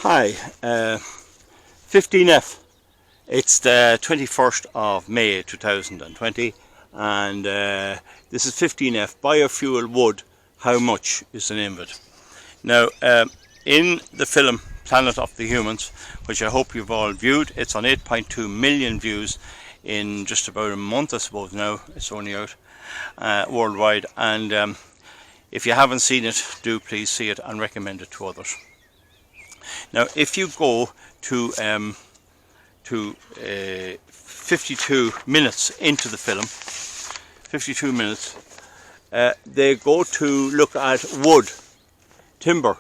Hi, 15F. It's the 21st of May 2020 and this is 15F, Biofuel Wood, How Much is the name of it. Now, in the film Planet of the Humans, which I hope you've all viewed, it's on 8.2 million views in just about a month, I suppose now, it's only out worldwide, and if you haven't seen it, do please see it and recommend it to others. Now, if you go to 52 minutes into the film, 52 minutes, they go to look at wood, timber,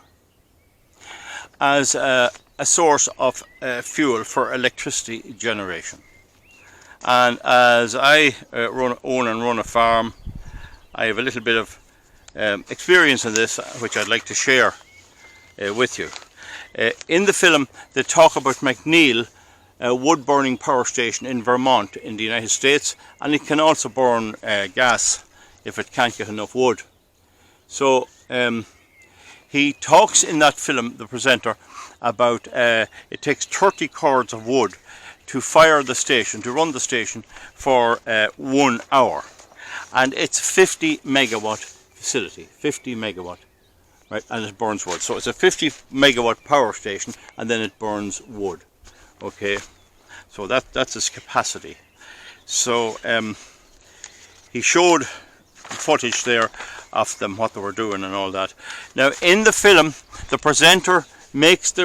as a source of fuel for electricity generation. And as I own and run a farm, I have a little bit of experience in this, which I'd like to share with you. In the film, they talk about McNeil, a wood-burning power station in Vermont in the United States, and it can also burn gas if it can't get enough wood. So he talks in that film, the presenter, about it takes 30 cords of wood to fire the station, to run the station for 1 hour. And it's a 50 megawatt facility, 50 megawatt. Right, and it burns wood. So it's a 50 megawatt power station, and then it burns wood. Okay, so that's its capacity. So he showed footage there of them, what they were doing and all that. Now in the film, the presenter makes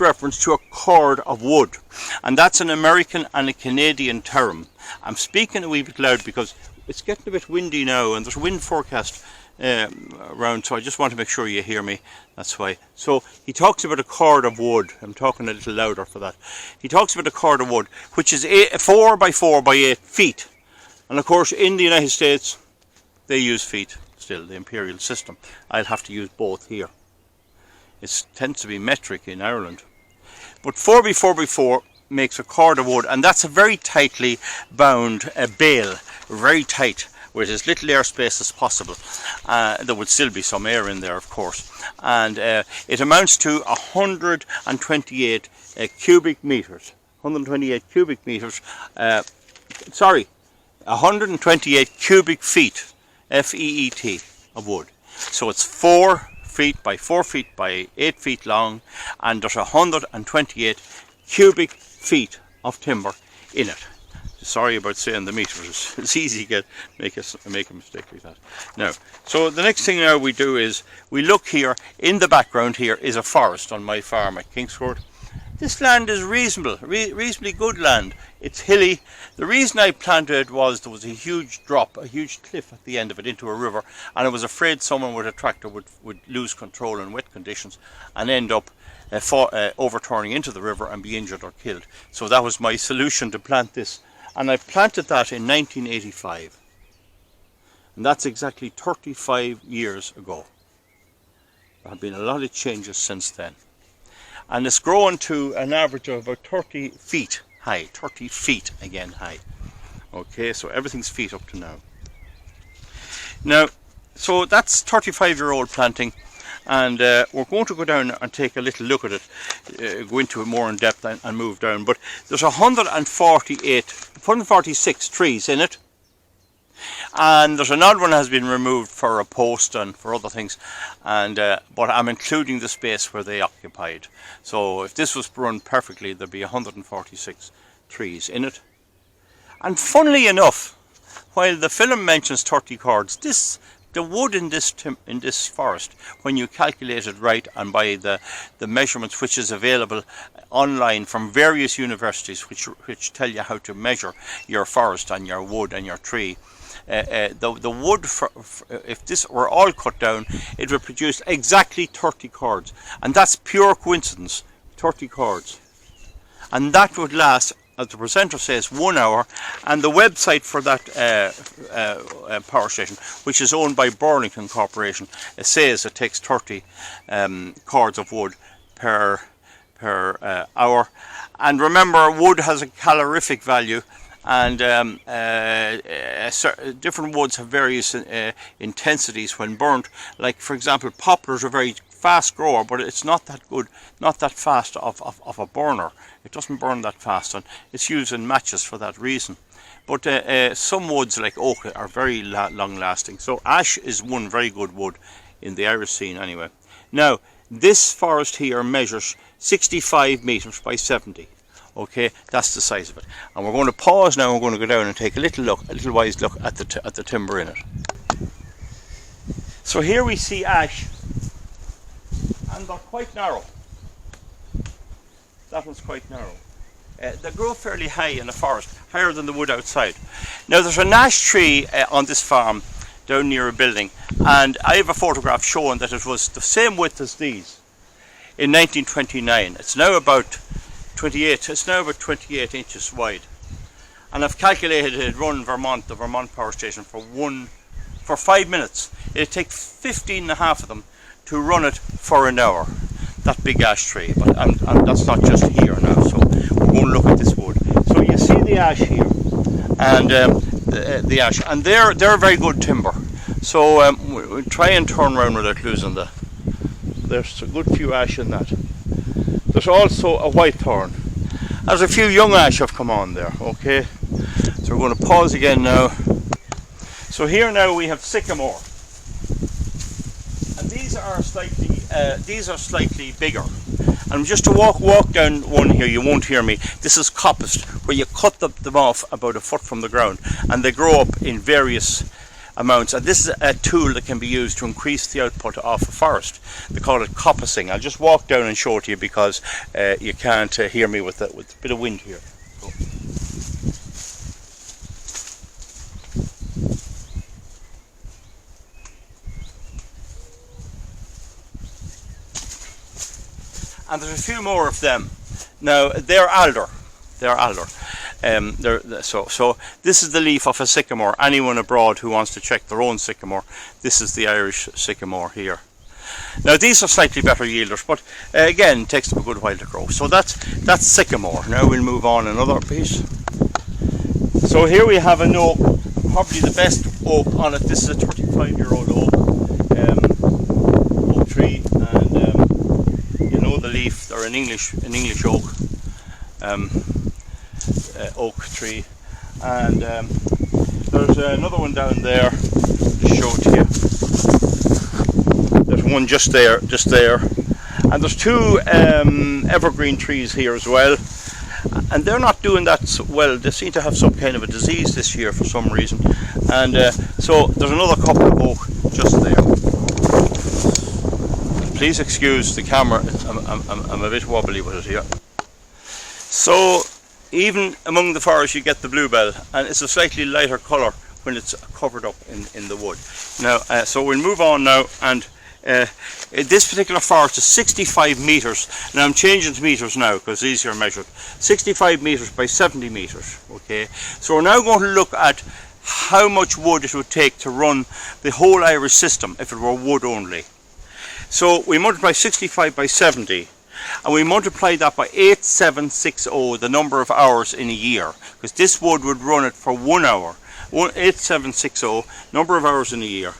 reference to a cord of wood, and that's an American and a Canadian term. I'm speaking a wee bit loud because it's getting a bit windy now, and there's a wind forecast around, so I just want to make sure you hear me, that's why. So he talks about a cord of wood. I'm talking a little louder for that. He talks about a cord of wood which is 4 by 4 by 8 feet, and of course in the United States they use feet still, the imperial system. I'll have to use both here. It tends to be metric in Ireland, but 4 by 4 by 4 makes a cord of wood, and that's a very tightly bound bale, very tight, with as little airspace as possible. There would still be some air in there, of course, and it amounts to 128 cubic meters. 128 cubic meters. 128 cubic feet, F-E-E-T, of wood. So it's 4 feet by 4 feet by 8 feet long, and there's 128 cubic feet of timber in it. Sorry about saying the meters. It's easy to make a mistake like that. Now, so the next thing now we do is we look here. In the background here is a forest on my farm at Kingscourt. This land is reasonably good land. It's hilly. The reason I planted it was there was a huge drop, a huge cliff at the end of it into a river, and I was afraid someone with a tractor would lose control in wet conditions and end up overturning into the river and be injured or killed. So that was my solution to plant this. And I planted that in 1985, and that's exactly 35 years ago. There have been a lot of changes since then, and it's grown to an average of about 30 feet high, 30 feet again high. Okay, so everything's feet up to now. Now, so that's 35-year-old planting, and we're going to go down and take a little look at it, go into it more in depth and move down. But there's 146 trees in it, and there's another one has been removed for a post and for other things, and but I'm including the space where they occupied. So if this was run perfectly, there'd be 146 trees in it. And funnily enough, while the film mentions 30 cords, the wood in this forest, when you calculate it right and by the measurements which is available online from various universities which tell you how to measure your forest and your wood and your tree, the wood, if this were all cut down, it would produce exactly 30 cords, and that's pure coincidence, 30 cords, and that would last, as the presenter says, 1 hour. And the website for that power station, which is owned by Burlington Corporation, says it takes 30 cords of wood per hour. And remember, wood has a calorific value, and different woods have various intensities when burnt. Like, for example, poplars are very fast grower, but it's not that good, not that fast of a burner. It doesn't burn that fast, and it's used in matches for that reason. But some woods like oak are very long lasting. So ash is one very good wood in the Irish scene anyway. Now, this forest here measures 65 metres by 70. Okay, that's the size of it. And we're going to pause now. We're going to go down and take a little wise look at the timber in it. So here we see ash, and they're quite narrow. That one's quite narrow. They grow fairly high in the forest, higher than the wood outside. Now there's an ash tree on this farm down near a building, and I have a photograph showing that it was the same width as these in 1929. It's now about 28. It's now about 28 inches wide, and I've calculated it run the Vermont power station for 5 minutes. It'd take 15 and a half of them to run it for an hour. That big ash tree, but that's not just here now. So we're going to look at this wood. So you see the ash here, and the ash, and they're very good timber. So we'll try and turn around without losing there's a good few ash in that. There's also a whitethorn. There's a few young ash have come on there. Okay, so we're going to pause again now. So here now we have sycamore, and these are slightly bigger. And just to walk down one here, you won't hear me. This is coppiced, where you cut them off about a foot from the ground, and they grow up in various amounts. And this is a tool that can be used to increase the output of a forest. They call it coppicing. I'll just walk down and show it to you because you can't hear me with a bit of wind here. So. And there's a few more of them. Now they're alder. So this is the leaf of a sycamore. Anyone abroad who wants to check their own sycamore, this is the Irish sycamore here. Now these are slightly better yielders, but again, it takes them a good while to grow. So that's sycamore. Now we'll move on another piece. So here we have an oak, probably the best oak on it. This is a 35-year-old oak tree, and the leaf, they're an English oak, oak tree, and there's another one down there to show to you. There's one just there, and there's two evergreen trees here as well, and they're not doing that so well. They seem to have some kind of a disease this year for some reason, and so there's another couple of oak just there. Please excuse the camera, I'm a bit wobbly with it here. So even among the forest you get the bluebell, and it's a slightly lighter colour when it's covered up in the wood. Now, so we'll move on now, and this particular forest is 65 metres. Now I'm changing to metres now because it's easier measured. 65 metres by 70 metres. Okay, so we're now going to look at how much wood it would take to run the whole Irish system if it were wood only. So we multiply 65 by 70, and we multiply that by 8760, the number of hours in a year, because this wood would run it for 1 hour. 8760, number of hours in a year.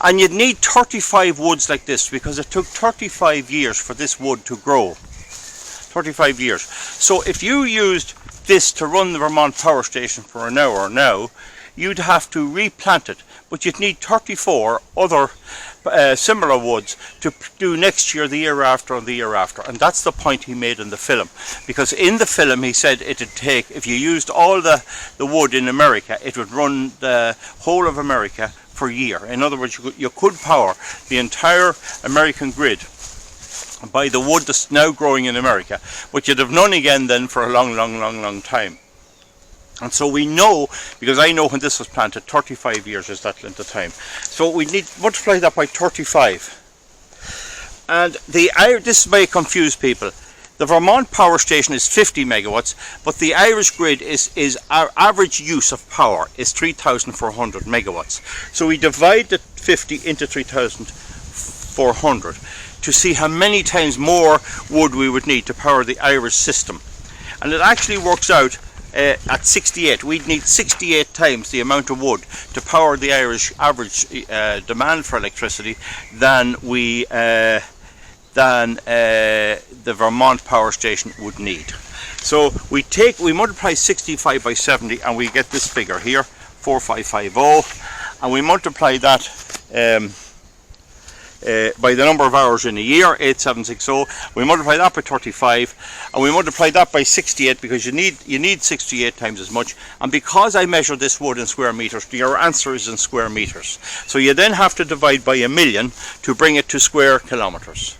And you'd need 35 woods like this, because it took 35 years for this wood to grow. 35 years. So if you used this to run the Vermont power station for an hour now, you'd have to replant it, but you'd need 34 other similar woods to do next year, the year after, and the year after. And that's the point he made in the film, because in the film he said it'd take, if you used all the wood in America, it would run the whole of America for a year. In other words, you could power the entire American grid by the wood that's now growing in America, but you'd have none again then for a long time. And so we know, because I know when this was planted, 35 years is that length of time. So we need to multiply that by 35. And this may confuse people. The Vermont power station is 50 megawatts, but the Irish grid is our average use of power is 3,400 megawatts. So we divide the 50 into 3,400 to see how many times more wood we would need to power the Irish system. And it actually works out at 68. We'd need 68 times the amount of wood to power the Irish average demand for electricity than we than the Vermont power station would need. So we multiply 65 by 70 and we get this figure here, 4550, and we multiply that by the number of hours in a year, 8760. We multiply that by 35, and we multiply that by 68 because you need 68 times as much. And because I measure this wood in square meters, your answer is in square meters. So you then have to divide by 1,000,000 to bring it to square kilometers.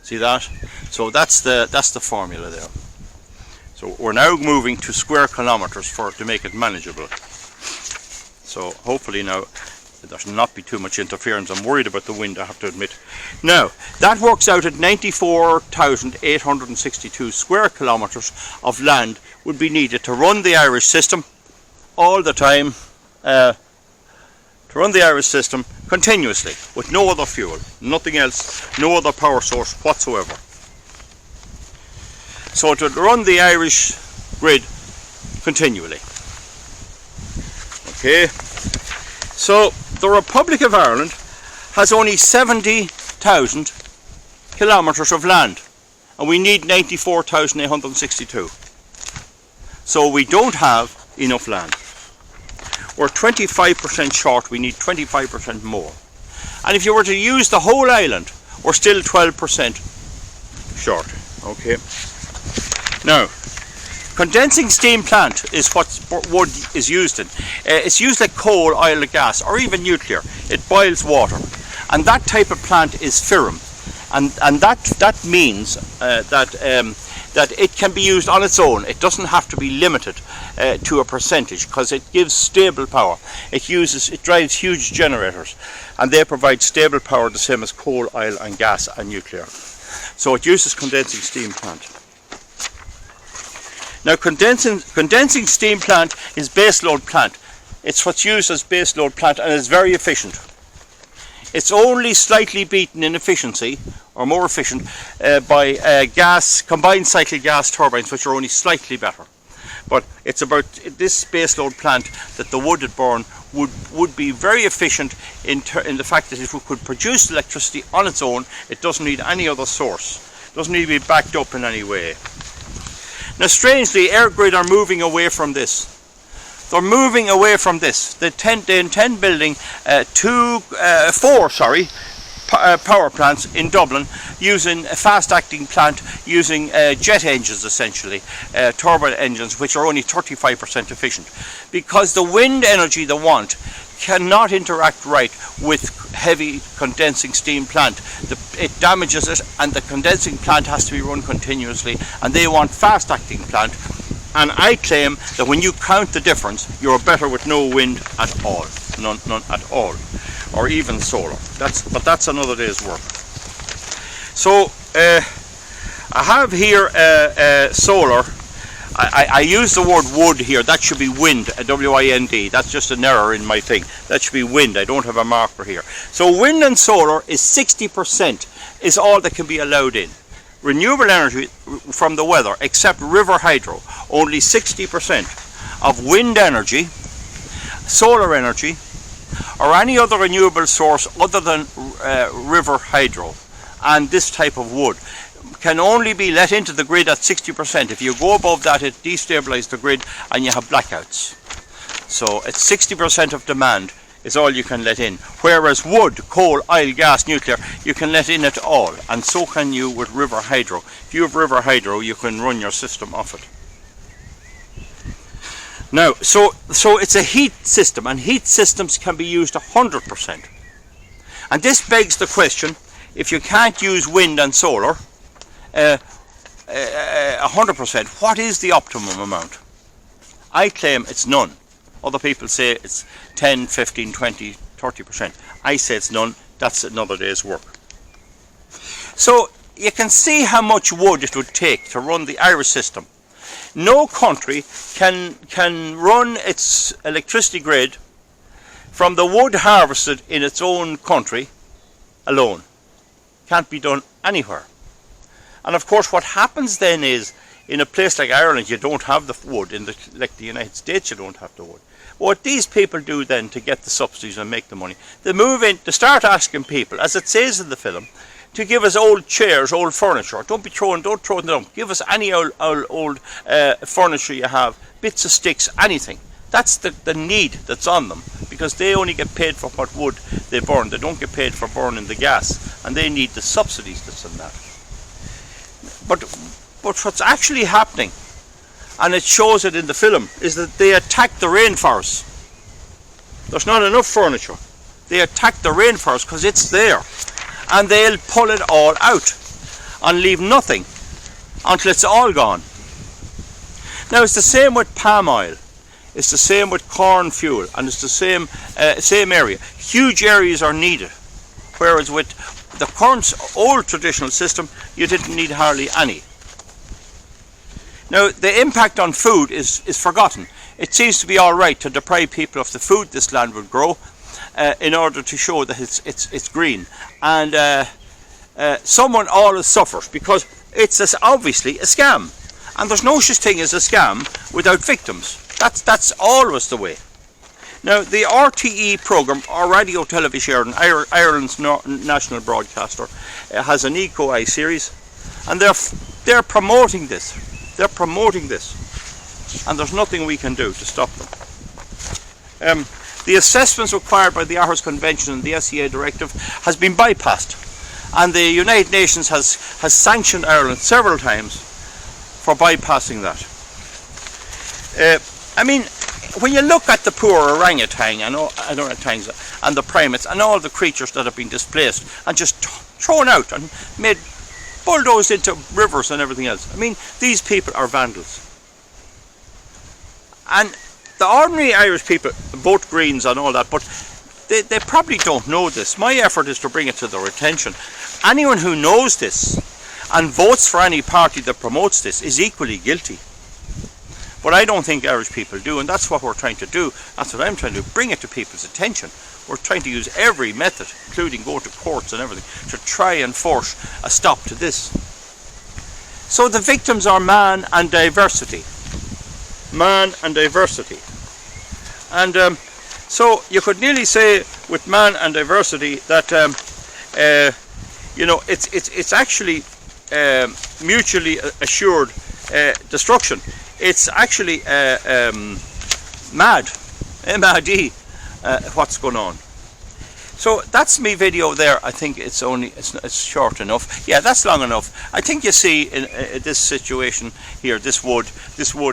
See that? So that's the formula there. So we're now moving to square kilometers to make it manageable. So hopefully now there should not be too much interference. I'm worried about the wind, I have to admit. Now, that works out at 94,862 square kilometres of land would be needed to run the Irish system all the time, to run the Irish system continuously, with no other fuel, nothing else, no other power source whatsoever. So to run the Irish grid continually. Okay, so the Republic of Ireland has only 70,000 kilometres of land, and we need 94,862. So we don't have enough land. We're 25% short, we need 25% more. And if you were to use the whole island, we're still 12% short. Okay. Now, condensing steam plant is what wood is used in. It's used like coal, oil, gas, or even nuclear. It boils water, and that type of plant is firm, and that means that it can be used on its own. It doesn't have to be limited to a percentage, because it gives stable power. It drives huge generators, and they provide stable power the same as coal, oil, and gas and nuclear. So it uses condensing steam plant. Now, condensing steam plant is baseload plant. It's what's used as baseload plant, and it's very efficient. It's only slightly beaten in efficiency, or more efficient, by combined cycle gas turbines, which are only slightly better. But it's about this baseload plant that the wood it burn would be very efficient in the fact that it could produce electricity on its own. It doesn't need any other source. It doesn't need to be backed up in any way. Now, strangely, EirGrid are moving away from this. They're moving away from this. They intend building four power plants in Dublin, using a fast-acting plant, using jet engines, essentially, turbine engines, which are only 35% efficient, because the wind energy they want cannot interact right with heavy condensing steam plant. It damages it, and the condensing plant has to be run continuously, and they want fast-acting plant. And I claim that when you count the difference, you're better with no wind at all, none at all, or even solar. But that's another day's work. So I have here solar. I use the word wood here. That should be wind, W-I-N-D. That's just an error in my thing. That should be wind. I don't have a marker here. So wind and solar is 60% is all that can be allowed in. Renewable energy from the weather, except river hydro, only 60% of wind energy, solar energy, or any other renewable source other than river hydro and this type of wood can only be let into the grid at 60%. If you go above that, it destabilizes the grid and you have blackouts. So it's 60% of demand is all you can let in. Whereas wood, coal, oil, gas, nuclear, you can let in it all. And so can you with river hydro. If you have river hydro, you can run your system off it. Now, so it's a heat system, and heat systems can be used 100%. And this begs the question, if you can't use wind and solar 100%, what is the optimum amount? I claim it's none. Other people say it's 10, 15, 20, 30%. I say it's none. That's another day's work. So you can see how much wood it would take to run the Irish system. No country can run its electricity grid from the wood harvested in its own country alone. Can't be done anywhere. And of course what happens then is, in a place like Ireland you don't have the wood, like the United States you don't have the wood. What these people do then to get the subsidies and make the money, they move in, they start asking people, as it says in the film, to give us old chairs, old furniture. Don't throw them down. Give us any old furniture you have, bits of sticks, anything. That's the need that's on them, because they only get paid for what wood they burn. They don't get paid for burning the gas, and they need the subsidies that's in that. But what's actually happening, and it shows it in the film, is that they attack the rainforest. There's not enough furniture. They attack the rainforest because it's there, and they'll pull it all out and leave nothing until it's all gone. Now it's the same with palm oil, it's the same with corn fuel, and it's the same area. Huge areas are needed, whereas with the current old traditional system you didn't need hardly any. Now the impact on food is forgotten. It seems to be all right to deprive people of the food this land would grow, in order to show that it's green, and someone always suffers because it's obviously a scam, and there's no such thing as a scam without victims. That's always the way. Now the RTE programme, or Radio Television, Ireland's national broadcaster, has an Eco Eye series, and they're promoting this. They're promoting this, and there's nothing we can do to stop them. The assessments required by the Aarhus Convention and the SEA Directive has been bypassed, and the United Nations has sanctioned Ireland several times for bypassing that. I mean, when you look at the poor orangutan and orangutans and the primates and all the creatures that have been displaced and just thrown out and made bulldozed into rivers and everything else, I mean, these people are vandals. And the ordinary Irish people vote Greens and all that, but they probably don't know this. My effort is to bring it to their attention. Anyone who knows this and votes for any party that promotes this is equally guilty. But I don't think Irish people do, and that's what we're trying to do. That's what I'm trying to do, bring it to people's attention. We're trying to use every method, including going to courts and everything, to try and force a stop to this. So the victims are man and diversity. Man and diversity. And so you could nearly say with man and diversity that it's actually mutually assured destruction. It's actually MAD, what's going on. So that's me video there. I think it's short enough. Yeah, that's long enough. I think you see in this situation here, this wood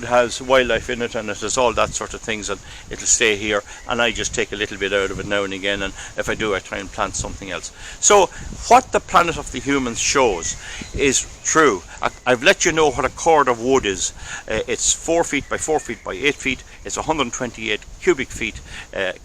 has wildlife in it, and it has all that sort of things, and it'll stay here, and I just take a little bit out of it now and again, and if I do, I try and plant something else. So what the Planet of the Humans shows is true. I've let you know what a cord of wood is. It's 4 feet by 4 feet by 8 feet. It's 128 cubic feet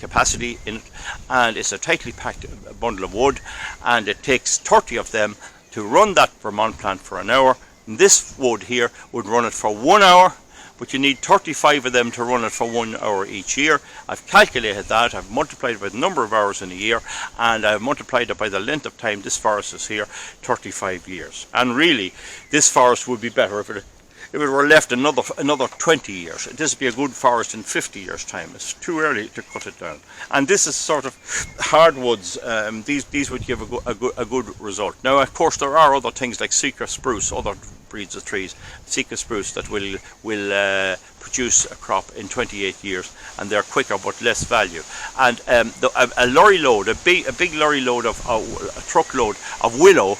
capacity in it, and it's a tightly packed bundle of wood, and it takes 30 of them to run that Vermont plant for an hour. And this wood here would run it for 1 hour, but you need 35 of them to run it for 1 hour each year. I've calculated that, I've multiplied it by the number of hours in a year, and I've multiplied it by the length of time this forest is here, 35 years. And really, this forest would be better if it were left another 20 years. This would be a good forest in 50 years' time. It's too early to cut it down. And this is sort of hardwoods. These would give a good result. Now, of course, there are other things like Sycamore spruce, other breeds of trees, Sycamore spruce, that will produce a crop in 28 years, and they're quicker but less value. And a lorry load, a big lorry load of a truckload of willow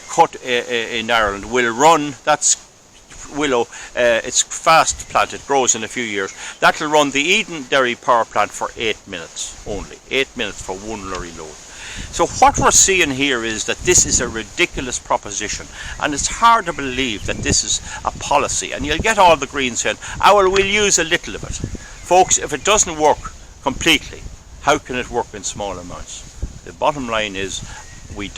cut in Ireland will run. That's willow, it's fast plant, it grows in a few years. That will run the Eden Dairy Power Plant for 8 minutes only. 8 minutes for one lorry load. So what we're seeing here is that this is a ridiculous proposition, and it's hard to believe that this is a policy. And you'll get all the Greens saying, oh well, we'll use a little of it. Folks, if it doesn't work completely, how can it work in small amounts? The bottom line is they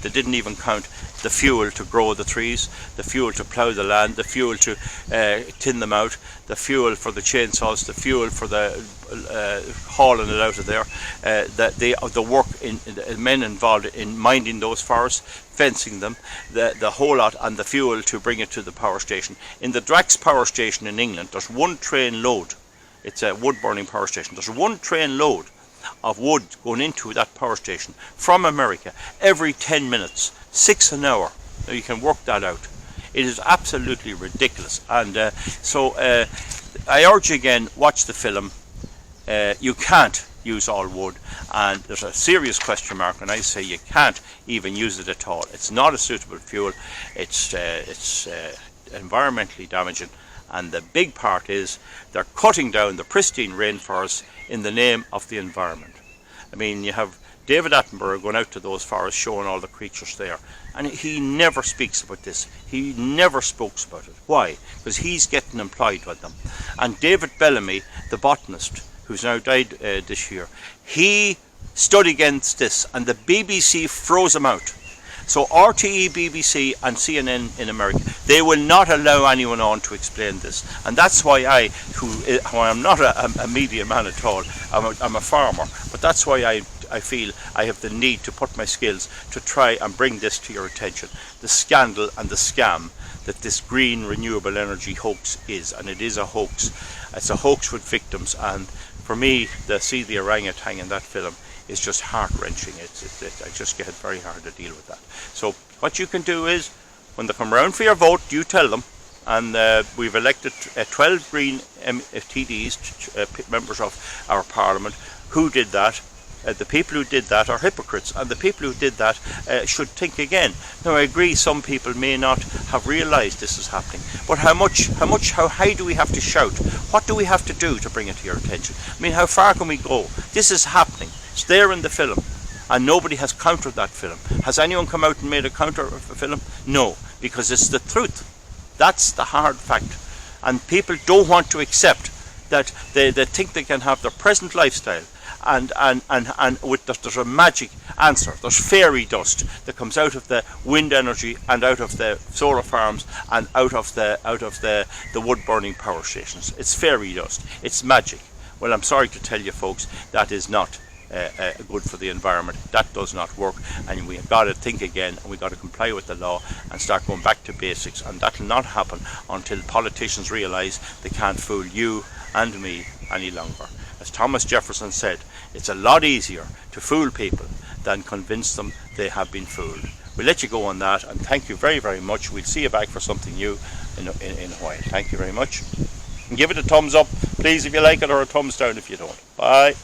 didn't even count the fuel to grow the trees, the fuel to plough the land, the fuel to tin them out, the fuel for the chainsaws, the fuel for the hauling it out of there, the work in men involved in minding those forests, fencing them, the whole lot, and the fuel to bring it to the power station. In the Drax power station in England, there's one train load. It's a wood burning power station. There's one train load of wood going into that power station from America every 10 minutes 6 an hour. Now you can work that out. It is absolutely ridiculous. And I urge you again, watch the film. You can't use all wood, and there's a serious question mark, and I say you can't even use it at all. It's not a suitable fuel. It's environmentally damaging, and the big part is they're cutting down the pristine rainforests in the name of the environment. I mean, you have David Attenborough going out to those forests showing all the creatures there, and he never speaks about this. He never spoke about it. Why? Because he's getting employed with them. And David Bellamy, the botanist, who's now died this year, he stood against this, and the BBC froze him out. So RTE, BBC and CNN in America, they will not allow anyone on to explain this. And that's why who I'm not a media man at all, I'm a farmer, but that's why I feel I have the need to put my skills to try and bring this to your attention. The scandal and the scam that this green renewable energy hoax is, and it is a hoax. It's a hoax with victims, and for me, to see the orangutan in that film is just heart-wrenching. I just get it very hard to deal with that. So what you can do is, when they come round for your vote, you tell them, and we've elected 12 Green TDs, members of our Parliament, who did that. The people who did that are hypocrites, and the people who did that should think again. Now, I agree some people may not have realised this is happening, but how high do we have to shout? What do we have to do to bring it to your attention? I mean, how far can we go? This is happening. It's there in the film, and nobody has countered that film. Has anyone come out and made a counter of the film? No, because it's the truth. That's the hard fact, and people don't want to accept that they think they can have their present lifestyle. And there's a magic answer. There's fairy dust that comes out of the wind energy and out of the solar farms and out of the wood burning power stations. It's fairy dust. It's magic. Well, I'm sorry to tell you folks, that is not good for the environment. That does not work, and we've got to think again, and we've got to comply with the law and start going back to basics, and that will not happen until politicians realise they can't fool you and me any longer. As Thomas Jefferson said, it's a lot easier to fool people than convince them they have been fooled. We'll let you go on that, and thank you very, very much. We'll see you back for something new in a while. Thank you very much. And give it a thumbs up, please, if you like it, or a thumbs down if you don't. Bye.